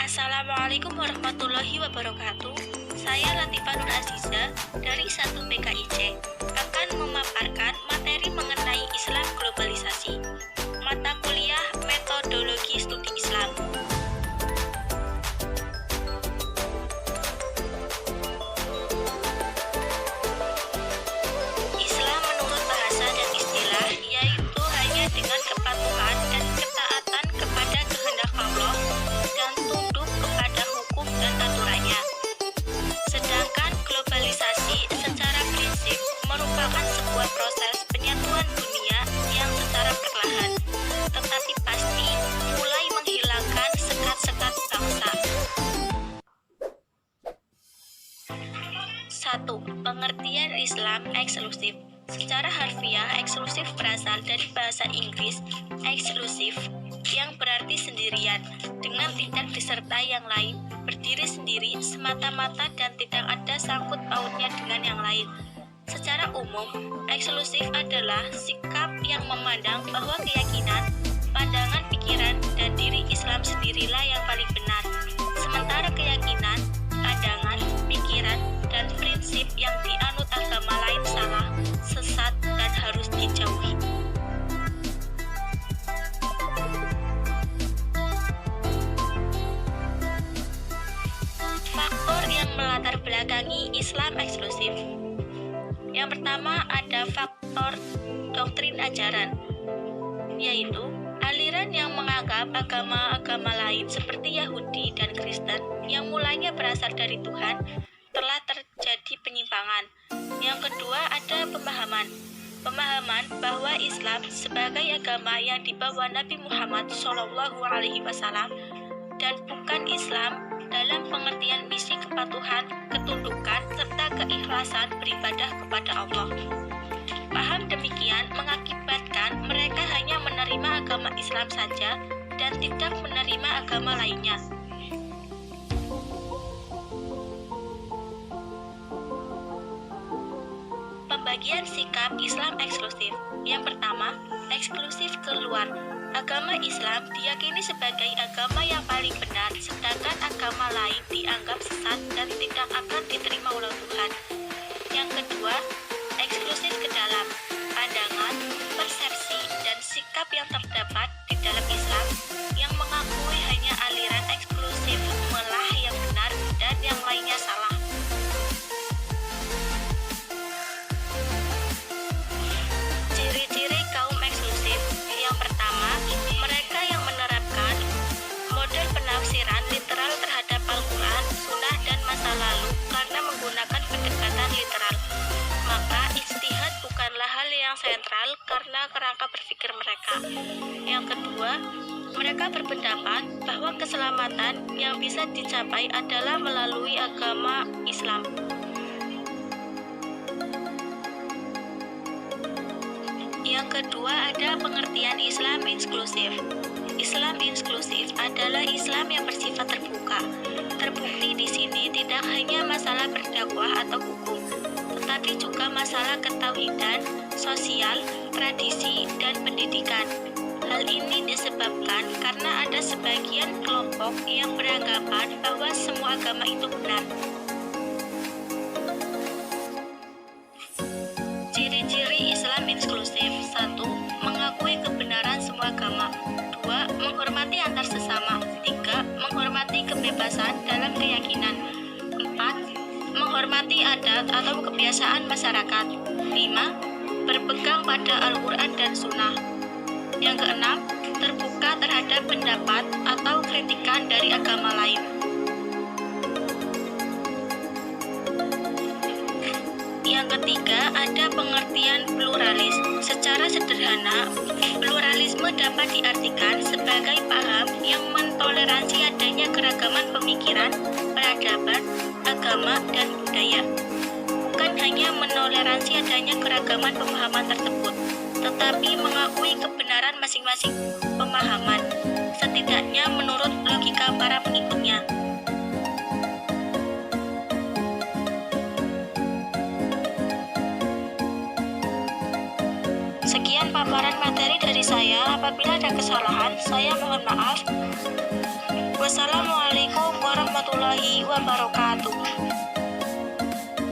Assalamualaikum warahmatullahi wabarakatuh. Saya Latifah Nur Aziza dari 1 PKIC akan memaparkan materi mengenai Islam globalisasi. Mata kuliah Metodologi Studi Islam. Islam menurut bahasa dan istilah yaitu hanya dengan kepatuhan dan ketaatan kepada kehendak Allah dan tunduk kepada hukum dan aturannya. Sedangkan globalisasi secara prinsip merupakan sebuah proses penyatuan dunia yang secara perlahan, tetapi pasti mulai menghilangkan sekat-sekat bangsa. 1. Pengertian Islam eksklusif. Secara harfiah, eksklusif berasal dari bahasa Inggris exclusive, yang berarti sendirian, dengan tidak disertai yang lain, berdiri sendiri semata-mata dan tidak ada sangkut pautnya dengan yang lain. Secara umum, eksklusif adalah sikap yang memandang bahwa keyakinan, pandangan pikiran, dan diri Islam sendirilah yang paling benar, sementara keyakinan, pandangan, pikiran, dan prinsip yang dianut agama lain salah, sesat, dan harus dijauhi. Faktor yang melatar belakangi Islam eksklusif. Yang pertama ada faktor doktrin ajaran, yaitu aliran yang menganggap agama-agama lain seperti Yahudi dan Kristen yang mulanya berasal dari Tuhan telah terjadi penyimpangan. Yang kedua ada pemahaman bahwa Islam sebagai agama yang dibawa Nabi Muhammad SAW dan bukan Islam dalam pengertian misi kepatuhan, ketundukan, serta keikhlasan beribadah kepada Allah. Paham demikian mengakibatkan mereka hanya menerima agama Islam saja dan tidak menerima agama lainnya. Pembagian sikap Islam eksklusif. Yang pertama, eksklusif keluar. Agama Islam diyakini sebagai agama yang paling benar, sedangkan agama lain dianggap sesat dan tidak akan diterima oleh Tuhan. Yang kedua, eksklusif ke dalam. Pandangan, persepsi, dan sikap yang terdapat di dalam Islam yang mengakui hanya aliran eksklusif melah yang benar dan yang lainnya salah. Ciri-ciri kaum eksklusif. Yang pertama, mereka yang menerapkan model penafsiran literal terhadap Al-Quran, Sunnah, dan masa lalu karena menggunakan pendekatan literal. Maka ijtihad bukanlah hal yang sentral karena kerangka berpikir mereka. Yang kedua, mereka berpendapat bahwa keselamatan yang bisa dicapai adalah melalui agama Islam. Yang kedua ada pengertian Islam inklusif. Islam inklusif adalah Islam yang bersifat terbuka. Terbukti di sini tidak hanya masalah berdakwah atau hukum, tetapi juga masalah ketauhidan, sosial, tradisi, dan pendidikan. Hal ini disebabkan karena ada sebagian kelompok yang beranggapan bahwa semua agama itu benar. Ciri-ciri Islam inklusif. 1. Mengakui kebenaran semua agama. 2. Menghormati antar sesama. 3. Menghormati kebebasan dalam keyakinan. 4. Menghormati adat atau kebiasaan masyarakat. 5. Berpegang pada Al-Quran dan Sunnah. Yang keenam, terbuka terhadap pendapat atau kritikan dari agama lain. Yang ketiga, ada pengertian pluralis. Secara sederhana, pluralisme dapat diartikan sebagai paham yang mentoleransi adanya keragaman pemikiran, peradaban, agama, dan budaya. Bukan hanya menoleransi adanya keragaman pemahaman tersebut, tetapi mengakui kebenaran masing-masing pemahaman, setidaknya menurut logika para pengikutnya. Sekian paparan materi dari saya. Apabila ada kesalahan, saya mohon maaf. Wassalamualaikum warahmatullahi wabarakatuh.